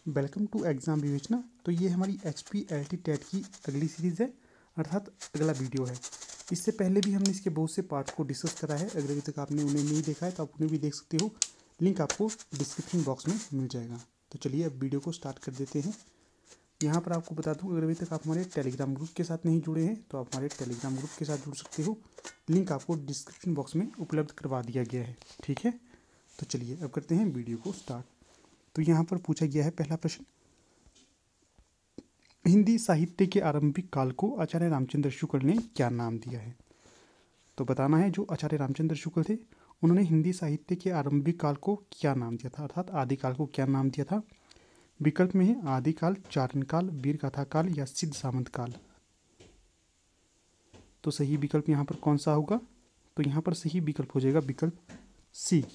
Welcome to exam विवेचना। तो ये हमारी HPLT टेट की अगली सीरीज़ है, अर्थात अगला वीडियो है। इससे पहले भी हमने इसके बहुत से पार्ट को डिस्कस करा है। अगर अभी तक आपने उन्हें नहीं देखा है तो आप उन्हें भी देख सकते हो, लिंक आपको डिस्क्रिप्शन बॉक्स में मिल जाएगा। तो चलिए अब वीडियो को स्टार्ट कर देते हैं। यहाँ पर आपको बता दूँ, अगर अभी तक आप हमारे टेलीग्राम ग्रुप के साथ नहीं जुड़े हैं तो आप हमारे टेलीग्राम ग्रुप के साथ जुड़ सकते हो। लिंक आपको डिस्क्रिप्शन बॉक्स में उपलब्ध करवा दिया गया है, ठीक है। तो चलिए अब करते हैं वीडियो को स्टार्ट। तो यहाँ पर पूछा गया है पहला प्रश्न, हिंदी साहित्य के आरंभिक काल को आचार्य रामचंद्र शुक्ल ने क्या नाम दिया है। तो बताना है जो आचार्य रामचंद्र शुक्ल थे उन्होंने हिंदी साहित्य के आरंभिक काल को क्या नाम दिया था, अर्थात आदिकाल को क्या नाम दिया था। विकल्प में है आदिकाल, चारण काल, वीर गाथा काल या सिद्ध सामंत काल। तो सही विकल्प यहाँ पर कौन सा होगा, तो यहाँ पर सही विकल्प हो जाएगा विकल्प सी।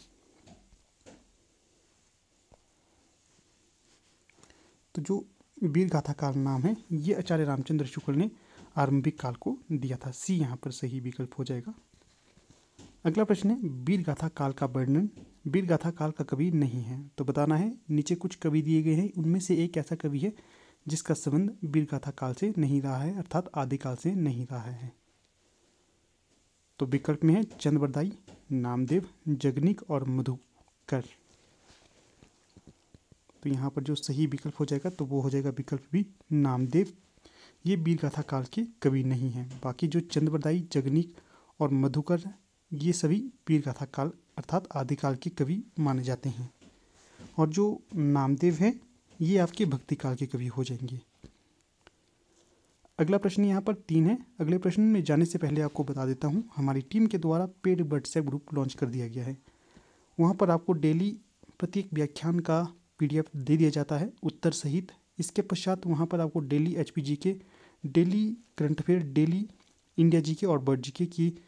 तो जो वीर गाथा काल नाम है ये आचार्य रामचंद्र शुक्ल ने आरंभिक काल को दिया था। सी यहाँ पर सही विकल्प हो जाएगा। अगला प्रश्न है, वीर गाथा काल का वर्णन वीर गाथा काल का कवि नहीं है। तो बताना है नीचे कुछ कवि दिए गए हैं, उनमें से एक ऐसा कवि है जिसका संबंध वीर गाथा काल से नहीं रहा है, अर्थात आदिकाल से नहीं रहा है। तो विकल्प में है चंद्रबरदाई, नामदेव, जगनिक और मधुकर। तो यहाँ पर जो सही विकल्प हो जाएगा तो वो हो जाएगा विकल्प भी नामदेव। ये वीर गाथा काल के कवि नहीं हैं। बाकी जो चंद्रबरदाई, जगनिक और मधुकर ये सभी वीर गाथा काल अर्थात आदिकाल के कवि माने जाते हैं। और जो नामदेव है ये आपके भक्ति काल के कवि हो जाएंगे। अगला प्रश्न यहाँ पर 3 है। अगले प्रश्न में जाने से पहले आपको बता देता हूँ, हमारी टीम के द्वारा पेड व्हाट्सएप ग्रुप लॉन्च कर दिया गया है। वहाँ पर आपको डेली प्रत्येक व्याख्यान का PDF दे दिया जाता है उत्तर सहित। इसके पश्चात वहाँ पर आपको डेली HPG के, daily current affair, daily India GK और वर्ल्ड GK की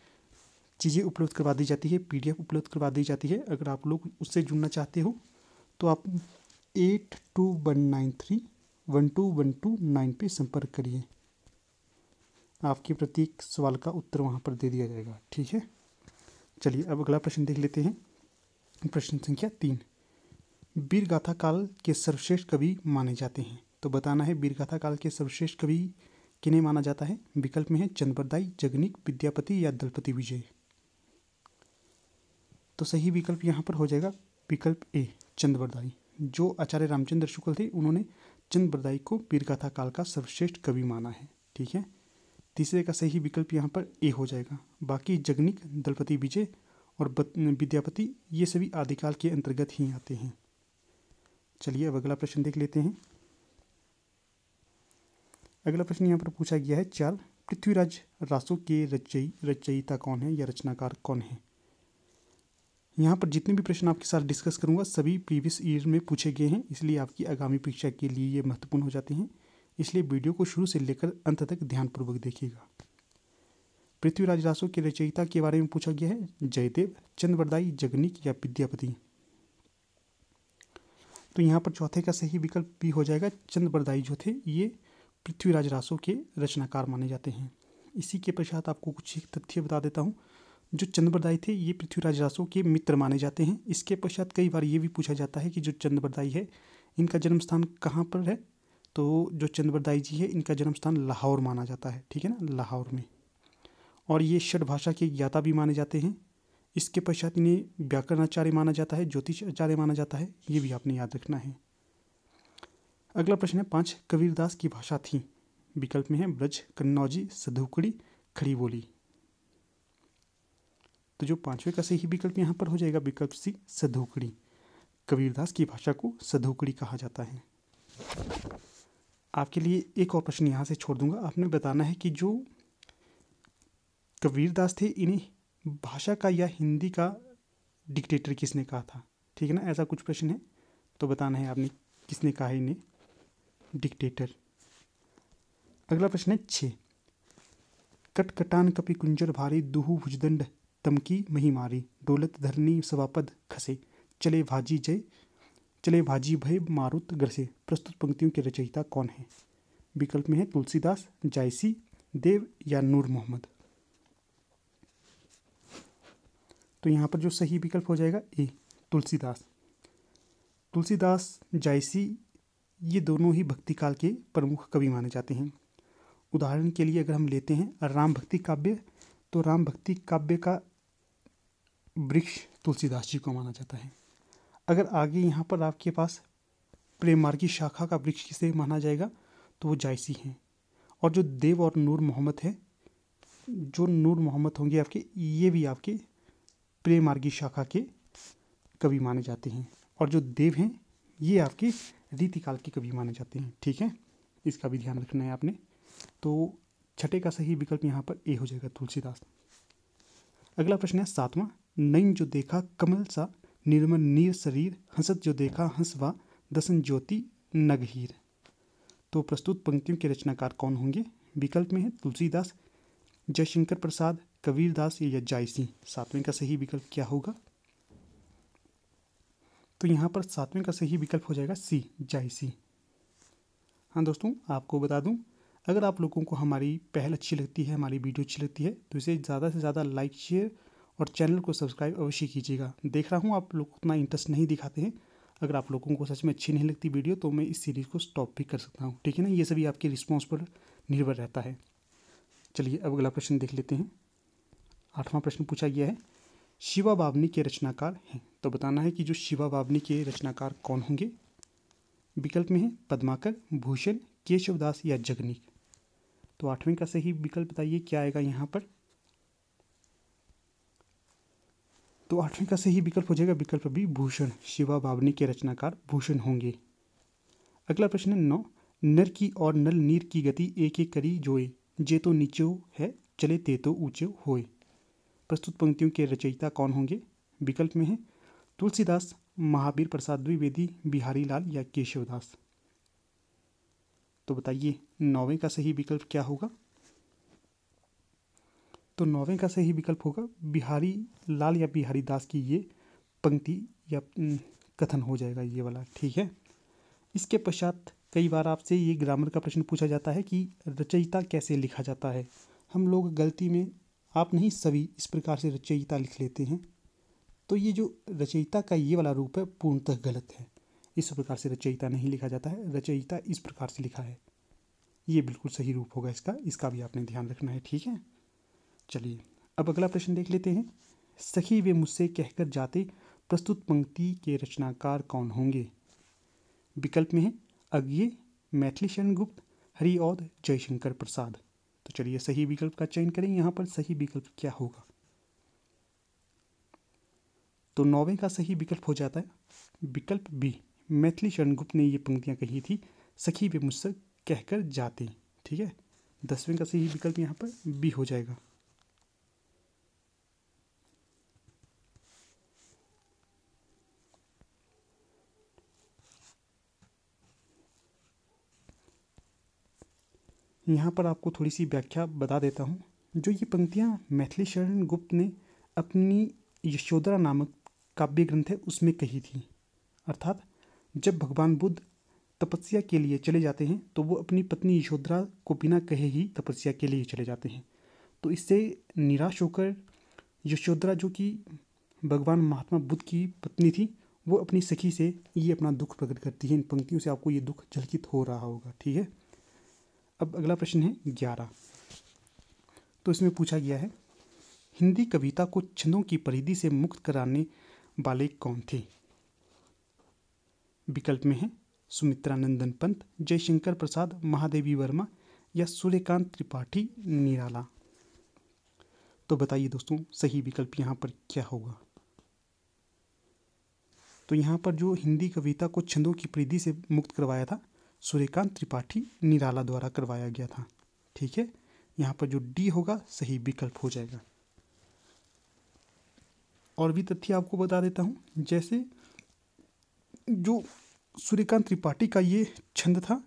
चीज़ें उपलब्ध करवा दी जाती है, PDF उपलब्ध करवा दी जाती है। अगर आप लोग उससे जुड़ना चाहते हो तो आप 8219312129 पे संपर्क करिए। आपके प्रत्येक सवाल का उत्तर वहाँ पर दे दिया जाएगा, ठीक है। चलिए अब अगला प्रश्न देख लेते हैं। प्रश्न संख्या 3, वीर गाथा काल के सर्वश्रेष्ठ कवि माने जाते हैं। तो बताना है वीर गाथा काल के सर्वश्रेष्ठ कवि किन्हें माना जाता है। विकल्प में है चंद्रबरदाई, जगनिक, विद्यापति या दलपति विजय। तो सही विकल्प यहाँ पर हो जाएगा विकल्प ए, चंद्रबरदाई। जो आचार्य रामचंद्र शुक्ल थे उन्होंने चंद्रबरदाई को वीर गाथा काल का सर्वश्रेष्ठ कवि माना है, ठीक है। तीसरे का सही विकल्प यहाँ पर ए हो जाएगा। बाकी जगनिक, दलपति विजय और विद्यापति ये सभी आदिकाल के अंतर्गत ही आते हैं। चलिए अब अगला प्रश्न देख लेते हैं। अगला प्रश्न यहाँ पर पूछा गया है 4, पृथ्वीराज रासो के रचयिता कौन है या रचनाकार कौन है। यहाँ पर जितने भी प्रश्न आपके साथ डिस्कस करूँगा सभी प्रीवियस ईयर में पूछे गए हैं, इसलिए आपकी आगामी परीक्षा के लिए ये महत्वपूर्ण हो जाते हैं। इसलिए वीडियो को शुरू से लेकर अंत तक ध्यानपूर्वक देखिएगा। पृथ्वीराज रासो के रचयिता के बारे में पूछा गया है जयदेव, चंद्रबरदाई, जगनिक या विद्यापति। तो यहाँ पर चौथे का सही विकल्प भी हो जाएगा। चंद्रबरदाई जो थे ये पृथ्वीराज रासो के रचनाकार माने जाते हैं। इसी के पश्चात आपको कुछ तथ्य बता देता हूँ। जो चंद्रबरदाई थे ये पृथ्वीराज रासो के मित्र माने जाते हैं। इसके पश्चात कई बार ये भी पूछा जाता है कि जो चंद्रबरदाई है इनका जन्म स्थान कहाँ पर है। तो जो चंद्रबरदाई जी है इनका जन्म स्थान लाहौर माना जाता है, ठीक है ना, लाहौर में। और ये षड भाषा के ज्ञाता भी माने जाते हैं। इसके पश्चात इन्हें व्याकरणाचार्य माना जाता है, ज्योतिष आचार्य माना जाता है, ये भी आपने याद रखना है। अगला प्रश्न है 5, कबीरदास की भाषा थी। विकल्प में है ब्रज, कन्नौजी, सधुकड़ी, खड़ी बोली। तो जो 5वें का सही विकल्प यहाँ पर हो जाएगा विकल्प सी, सधुकड़ी। कबीरदास की भाषा को सधुकड़ी कहा जाता है। आपके लिए एक और प्रश्न यहाँ से छोड़ दूंगा। आपने बताना है कि जो कबीरदास थे इन्हें भाषा का या हिंदी का डिक्टेटर किसने कहा था, ठीक है ना, ऐसा कुछ प्रश्न है। तो बताना है आपने किसने कहा है इन्हें डिक्टेटर। अगला प्रश्न है 6, कटकटान कपि कुंजर भारी, दुहु भुजदंड तमकी मही मारी, डोलत धरनी सभापद खसे, चले भाजी भय मारुत ग्रसे। प्रस्तुत पंक्तियों के रचयिता कौन है। विकल्प में है तुलसीदास, जायसी, देव या नूर मोहम्मद। तो यहाँ पर जो सही विकल्प हो जाएगा ए, तुलसीदास। तुलसीदास, जायसी ये दोनों ही भक्ति काल के प्रमुख कवि माने जाते हैं। उदाहरण के लिए अगर हम लेते हैं राम भक्ति काव्य, तो राम भक्ति काव्य का वृक्ष तुलसीदास जी को माना जाता है। अगर आगे यहाँ पर आपके पास प्रेम मार्गी शाखा का वृक्ष किसे माना जाएगा, तो वो जायसी हैं। और जो देव और नूर मोहम्मद है, जो नूर मोहम्मद होंगे आपके, ये भी आपके प्रेम मार्गी शाखा के कवि माने जाते हैं। और जो देव हैं ये आपके रीतिकाल के कवि माने जाते हैं। ठीक है, इसका भी ध्यान रखना है आपने। तो छठे का सही विकल्प यहाँ पर ए हो जाएगा, तुलसीदास। अगला प्रश्न है 7वां। नैन जो देखा कमल सा निर्मल नीर शरीर, हंसत जो देखा हंसवा दसन ज्योति नगहीर। तो प्रस्तुत पंक्तियों के रचनाकार कौन होंगे? विकल्प में है तुलसीदास, जयशंकर प्रसाद, कबीरदास या जायसी। 7वें का सही विकल्प क्या होगा? तो यहाँ पर 7वें का सही विकल्प हो जाएगा सी, जायसी। हाँ दोस्तों, आपको बता दूं, अगर आप लोगों को हमारी पहल अच्छी लगती है, हमारी वीडियो अच्छी लगती है, तो इसे ज़्यादा से ज़्यादा लाइक, शेयर और चैनल को सब्सक्राइब अवश्य कीजिएगा। देख रहा हूँ आप लोग उतना इंटरेस्ट नहीं दिखाते हैं। अगर आप लोगों को सच में अच्छी नहीं लगती वीडियो, तो मैं इस सीरीज़ को स्टॉप भी कर सकता हूँ। ठीक है ना, ये सभी आपके रिस्पॉन्स पर निर्भर रहता है। चलिए अब अगला प्रश्न देख लेते हैं। 8वां प्रश्न पूछा गया है, शिवा बावनी के रचनाकार हैं। तो बताना है कि जो शिवा बावनी के रचनाकार कौन होंगे। विकल्प में है पद्माकर, भूषण, केशवदास या जगनीक। तो 8वें का सही विकल्प बताइए क्या आएगा यहाँ पर। तो 8वें का सही विकल्प हो जाएगा विकल्प बी, भूषण। शिवा बावनी के रचनाकार भूषण होंगे। अगला प्रश्न है 9। नर की और नल नीर की गति एक एक करी जोए, जे तो नीचो है चले ते तो ऊंचे होए। प्रस्तुत पंक्तियों के रचयिता कौन होंगे? विकल्प में है तुलसीदास, महावीर प्रसाद द्विवेदी, बिहारी लाल या केशवदास। तो बताइए 9वें का सही विकल्प क्या होगा। तो 9वें का सही विकल्प होगा बिहारी लाल या बिहारी दास की ये पंक्ति या कथन हो जाएगा ये वाला। ठीक है, इसके पश्चात कई बार आपसे ये ग्रामर का प्रश्न पूछा जाता है कि रचयिता कैसे लिखा जाता है। हम लोग गलती में, आप नहीं सभी, इस प्रकार से रचयिता लिख लेते हैं। तो ये जो रचयिता का ये वाला रूप है पूर्णतः गलत है। इस प्रकार से रचयिता नहीं लिखा जाता है। रचयिता इस प्रकार से लिखा है, ये बिल्कुल सही रूप होगा इसका भी आपने ध्यान रखना है। ठीक है, चलिए अब अगला प्रश्न देख लेते हैं। सखी वे मुझसे कहकर जाते, प्रस्तुत पंक्ति के रचनाकार कौन होंगे? विकल्प में है अज्ञे, मैथिली शरण गुप्त, हरिऔध, जयशंकर प्रसाद। तो चलिए सही विकल्प का चयन करें। यहाँ पर सही विकल्प क्या होगा? तो 9वें का सही विकल्प हो जाता है विकल्प बी, मैथिली शरण गुप्त ने ये पंक्तियाँ कही थी, सखी वे मुझसे कहकर जाते। ठीक है, 10वें का सही विकल्प यहाँ पर बी हो जाएगा। यहाँ पर आपको थोड़ी सी व्याख्या बता देता हूँ। जो ये पंक्तियाँ मैथिली शरण गुप्त ने अपनी यशोधरा नामक काव्य ग्रंथ है उसमें कही थी। अर्थात जब भगवान बुद्ध तपस्या के लिए चले जाते हैं तो वो अपनी पत्नी यशोधरा को बिना कहे ही तपस्या के लिए चले जाते हैं। तो इससे निराश होकर यशोधरा, जो कि भगवान महात्मा बुद्ध की पत्नी थी, वो अपनी सखी से ये अपना दुख प्रकट करती है। इन पंक्तियों से आपको ये दुख झलकित हो रहा होगा। ठीक है, अब अगला प्रश्न है 11। तो इसमें पूछा गया है, हिंदी कविता को छंदों की परिधि से मुक्त कराने वाले कौन थे? विकल्प में है सुमित्रानंदन पंत, जयशंकर प्रसाद, महादेवी वर्मा या सूर्यकांत त्रिपाठी निराला। तो बताइए दोस्तों सही विकल्प यहाँ पर क्या होगा। तो यहाँ पर जो हिंदी कविता को छंदों की परिधि से मुक्त करवाया था, सूर्यकांत त्रिपाठी निराला द्वारा करवाया गया था। ठीक है, यहाँ पर जो डी होगा सही विकल्प हो जाएगा। और भी तथ्य आपको बता देता हूँ, जैसे जो सूर्यकांत त्रिपाठी का ये छंद था,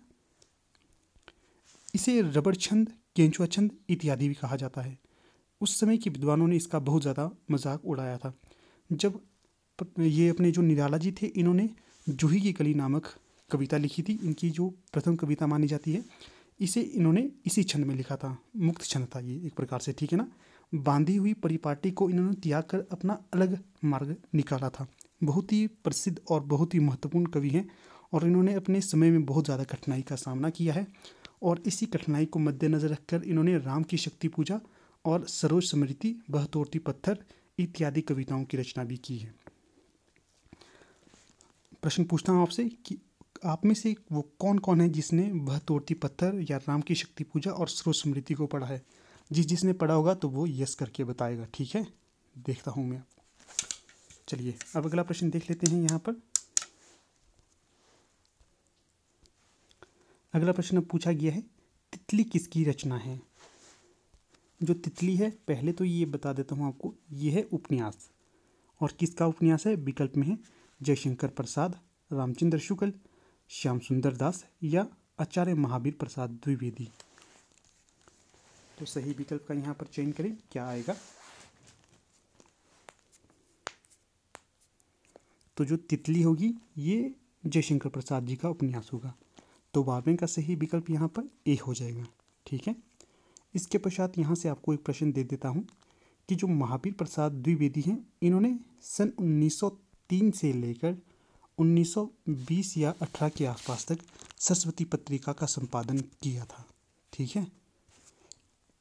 इसे रबड़ छंद, केंचुआ छंद इत्यादि भी कहा जाता है। उस समय के विद्वानों ने इसका बहुत ज़्यादा मजाक उड़ाया था। जब ये अपने जो निराला जी थे, इन्होंने जूही की कली नामक कविता लिखी थी, इनकी जो प्रथम कविता मानी जाती है, इसे इन्होंने इसी छंद में लिखा था। मुक्त छंद था ये एक प्रकार से। ठीक है ना, बांधी हुई परिपाटी को इन्होंने त्याग कर अपना अलग मार्ग निकाला था। बहुत ही प्रसिद्ध और बहुत ही महत्वपूर्ण कवि हैं और इन्होंने अपने समय में बहुत ज़्यादा कठिनाई का सामना किया है और इसी कठिनाई को मद्देनज़र रखकर इन्होंने राम की शक्ति पूजा और सरोज स्मृति, बह तोड़ती पत्थर इत्यादि कविताओं की रचना भी की है। प्रश्न पूछता हूँ आपसे कि आप में से वो कौन कौन है जिसने बह तोड़ती पत्थर या राम की शक्ति पूजा और सरोज स्मृति को पढ़ा है। जिसने पढ़ा होगा तो वो यस करके बताएगा, ठीक है। देखता हूँ मैं। चलिए अब अगला प्रश्न देख लेते हैं। यहाँ पर अगला प्रश्न पूछा गया है, तितली किसकी रचना है। जो तितली है, पहले तो ये बता देता हूँ आपको, ये है उपन्यास। और किसका उपन्यास है। विकल्प में है जयशंकर प्रसाद, रामचंद्र शुक्ल, श्याम सुंदर दास या आचार्य महावीर प्रसाद द्विवेदी। तो सही विकल्प का यहाँ पर चयन करें, क्या आएगा। तो जो तितली होगी ये जयशंकर प्रसाद जी का उपन्यास होगा। तो 12वें का सही विकल्प यहाँ पर ए हो जाएगा, ठीक है। इसके पश्चात यहाँ से आपको एक प्रश्न दे देता हूँ कि जो महावीर प्रसाद द्विवेदी हैं, इन्होंने सन 1903 से लेकर 1920 या 18 के आसपास तक सरस्वती पत्रिका का संपादन किया था, ठीक है।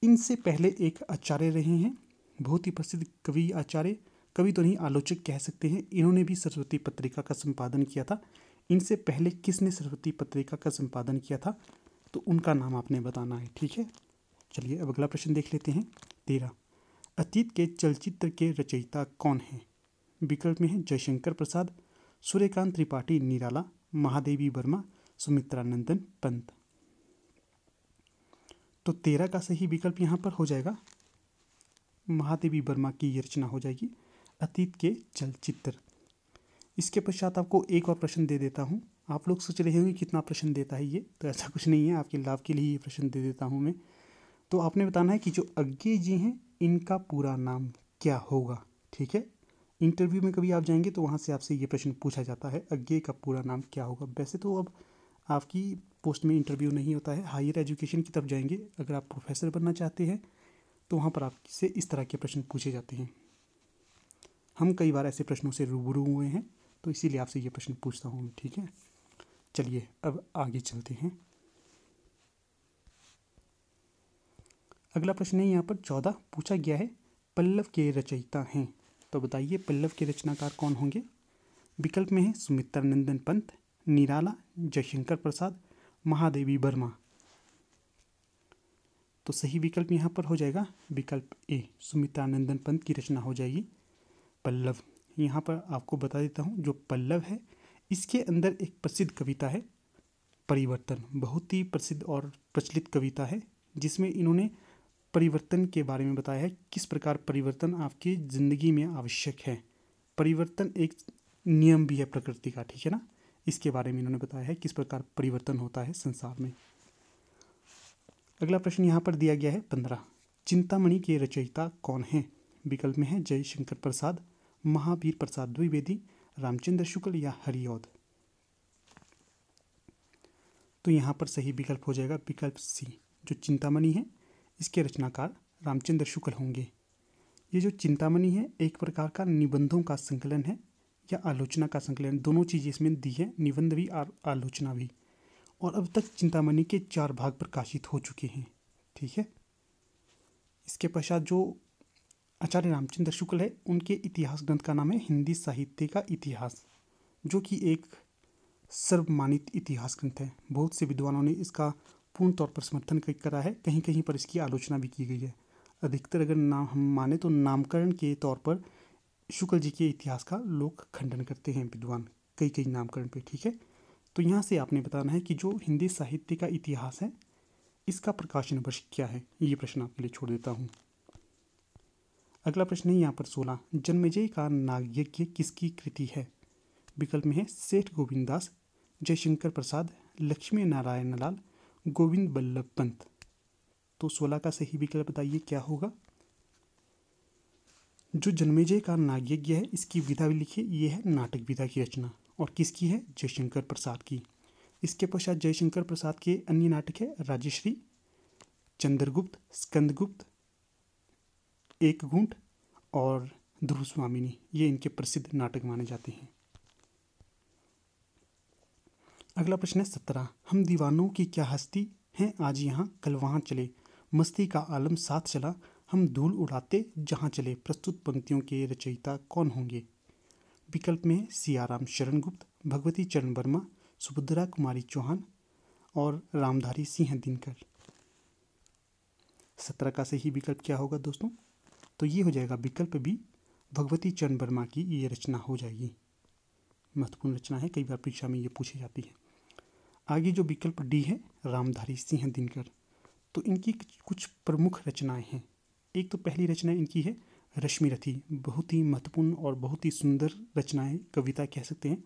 इनसे पहले एक आचार्य रहे हैं, बहुत ही प्रसिद्ध कवि, आचार्य, कवि तो नहीं आलोचक कह सकते हैं, इन्होंने भी सरस्वती पत्रिका का संपादन किया था। इनसे पहले किसने सरस्वती पत्रिका का संपादन किया था, तो उनका नाम आपने बताना है, ठीक है। चलिए अब अगला प्रश्न देख लेते हैं। 13, अतीत के चलचित्र के रचयिता कौन हैं। विकल्प में है जयशंकर प्रसाद, सूर्यकांत त्रिपाठी निराला, महादेवी वर्मा, सुमित्रा नंदन पंत। तो 13 का सही विकल्प यहाँ पर हो जाएगा महादेवी वर्मा की ये रचना हो जाएगी, अतीत के चलचित्र। इसके पश्चात आपको एक और प्रश्न दे देता हूँ। आप लोग सोच रहे होंगे कितना प्रश्न देता है ये, तो ऐसा कुछ नहीं है, आपके लाभ के लिए ये प्रश्न दे देता हूँ मैं। तो आपने बताना है कि जो अज्ञे जी हैं इनका पूरा नाम क्या होगा, ठीक है। इंटरव्यू में कभी आप जाएंगे तो वहाँ से आपसे ये प्रश्न पूछा जाता है, अज्ञे का पूरा नाम क्या होगा। वैसे तो अब आपकी पोस्ट में इंटरव्यू नहीं होता है, हायर एजुकेशन की तरफ जाएंगे, अगर आप प्रोफेसर बनना चाहते हैं तो वहाँ पर आपसे इस तरह के प्रश्न पूछे जाते हैं। हम कई बार ऐसे प्रश्नों से रूबरू हुए हैं, तो इसीलिए आपसे ये प्रश्न पूछता हूँ, ठीक है। चलिए अब आगे चलते हैं। अगला प्रश्न है यहाँ पर 14, पूछा गया है पल्लव के रचयिता हैं। तो बताइए पल्लव के रचनाकार कौन होंगे। विकल्प में है सुमित्रा नंदन पंत, निराला, जयशंकर प्रसाद, महादेवी वर्मा। तो सही विकल्प यहाँ पर हो जाएगा विकल्प ए, सुमित्रा नंदन पंत की रचना हो जाएगी पल्लव। यहाँ पर आपको बता देता हूँ, जो पल्लव है इसके अंदर एक प्रसिद्ध कविता है परिवर्तन, बहुत ही प्रसिद्ध और प्रचलित कविता है, जिसमें इन्होंने परिवर्तन के बारे में बताया है, किस प्रकार परिवर्तन आपकी ज़िंदगी में आवश्यक है। परिवर्तन एक नियम भी है प्रकृति का, ठीक है ना। इसके बारे में इन्होंने बताया है किस प्रकार परिवर्तन होता है संसार में। अगला प्रश्न यहाँ पर दिया गया है 15, चिंतामणि के रचयिता कौन हैं। विकल्प में है जयशंकर प्रसाद, महावीर प्रसाद द्विवेदी, रामचंद्र शुक्ल या हरिऔध। तो यहाँ पर सही विकल्प हो जाएगा विकल्प सी, जो चिंतामणि है इसके रचनाकार रामचंद्र शुक्ल होंगे। ये जो चिंतामणि है एक प्रकार का निबंधों का संकलन है या आलोचना का संकलन, दोनों चीज़ इसमें दी है, निबंध भी और आलोचना भी। और अब तक चिंतामणि के 4 भाग प्रकाशित हो चुके हैं, ठीक है। इसके पश्चात जो आचार्य रामचंद्र शुक्ल है उनके इतिहास ग्रंथ का नाम है हिंदी साहित्य का इतिहास, जो कि एक सर्वमानित इतिहास ग्रंथ है। बहुत से विद्वानों ने इसका पूर्ण तौर पर समर्थन करा है, कहीं कहीं पर इसकी आलोचना भी की गई है। अधिकतर अगर नाम हम माने तो नामकरण के तौर पर शुक्ल जी के इतिहास का लोग खंडन करते हैं विद्वान, कई कई नामकरण पे, ठीक है। तो यहाँ से आपने बताना है कि जो हिंदी साहित्य का इतिहास है इसका प्रकाशन वर्ष क्या है, ये प्रश्न आपके लिए छोड़ देता हूँ। अगला प्रश्न है यहाँ पर 16, जन्मेजय का नागयज्ञ किसकी कृति है। विकल्प में है सेठ गोविंददास, जयशंकर प्रसाद, लक्ष्मी नारायण लाल, गोविंद बल्लभ पंत। तो 16 का सही विकल्प बताइए क्या होगा। जो जन्मेजय का नागयज्ञ है इसकी विधा भी लिखिए, ये है नाटक विधा की रचना, और किसकी है, जयशंकर प्रसाद की। इसके पश्चात जयशंकर प्रसाद के अन्य नाटक है राजश्री, चंद्रगुप्त, स्कंदगुप्त, एक घूंट और ध्रुव स्वामिनी, ये इनके प्रसिद्ध नाटक माने जाते हैं। अगला प्रश्न है 17, हम दीवानों की क्या हस्ती हैं आज यहाँ कल वहाँ चले, मस्ती का आलम साथ चला, हम धूल उड़ाते जहाँ चले। प्रस्तुत पंक्तियों के रचयिता कौन होंगे? विकल्प में है सियाराम शरण गुप्त, भगवती चरण वर्मा, सुभद्रा कुमारी चौहान और रामधारी सिंह दिनकर। 17 का सही विकल्प क्या होगा दोस्तों? तो ये हो जाएगा विकल्प बी, भगवती चरण वर्मा की ये रचना हो जाएगी। महत्वपूर्ण रचना है, कई बार परीक्षा में ये पूछी जाती है। आगे जो विकल्प डी है, रामधारी सिंह दिनकर, तो इनकी कुछ प्रमुख रचनाएं हैं। एक तो पहली रचना इनकी है रश्मिरथी, बहुत ही महत्वपूर्ण और बहुत ही सुंदर रचनाएं, कविता कह सकते हैं।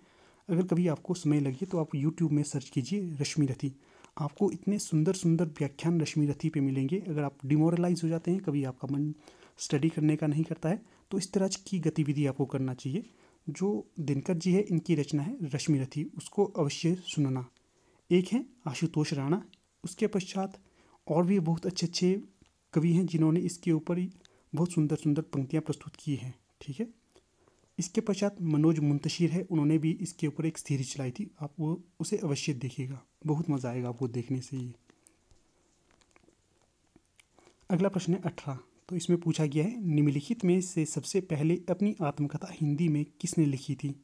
अगर कभी आपको समय लगे तो आप यूट्यूब में सर्च कीजिए रश्मिरथी, आपको इतने सुंदर सुंदर व्याख्यान रश्मिरथी पे मिलेंगे। अगर आप डिमोरलाइज हो जाते हैं, कभी आपका मन स्टडी करने का नहीं करता है, तो इस तरह की गतिविधि आपको करना चाहिए। जो दिनकर जी है, इनकी रचना है रश्मिरथी, उसको अवश्य सुनना। एक है आशुतोष राणा, उसके पश्चात और भी बहुत अच्छे अच्छे कवि हैं जिन्होंने इसके ऊपर ही बहुत सुंदर सुंदर पंक्तियाँ प्रस्तुत की हैं। ठीक है, इसके पश्चात मनोज मुंतशिर है, उन्होंने भी इसके ऊपर एक सीरीज चलाई थी, आप वो उसे अवश्य देखिएगा, बहुत मज़ा आएगा आपको देखने से ही। अगला प्रश्न है 18, तो इसमें पूछा गया है निम्नलिखित में से सबसे पहले अपनी आत्मकथा हिंदी में किसने लिखी थी?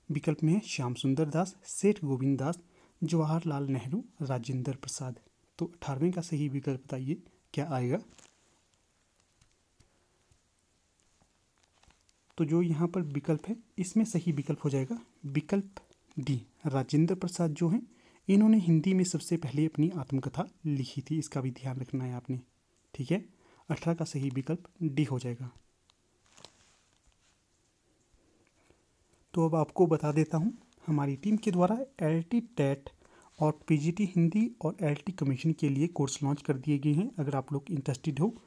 विकल्प में है श्याम सुंदर दास, सेठ गोविंद दास, जवाहरलाल नेहरू, राजेंद्र प्रसाद। तो 18वें का सही विकल्प बताइए क्या आएगा? तो जो यहाँ पर विकल्प है इसमें सही विकल्प हो जाएगा विकल्प डी, राजेंद्र प्रसाद जो हैं इन्होंने हिंदी में सबसे पहले अपनी आत्मकथा लिखी थी, इसका भी ध्यान रखना है आपने। ठीक है, 18 का सही विकल्प डी हो जाएगा। तो अब आपको बता देता हूँ, हमारी टीम के द्वारा LT टेट और PGT हिंदी और LT कमीशन के लिए कोर्स लॉन्च कर दिए गए हैं। अगर आप लोग इंटरेस्टेड हो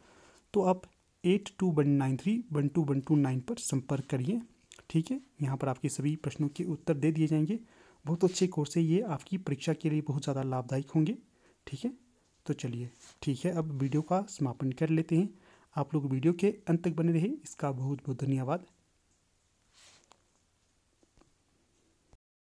तो आप 8219312129 पर संपर्क करिए। ठीक है, यहाँ पर आपके सभी प्रश्नों के उत्तर दे दिए जाएंगे। बहुत अच्छे कोर्स है ये, आपकी परीक्षा के लिए बहुत ज़्यादा लाभदायक होंगे। ठीक है, तो चलिए ठीक है, अब वीडियो का समापन कर लेते हैं। आप लोग वीडियो के अंत तक बने रहे, इसका बहुत बहुत धन्यवाद।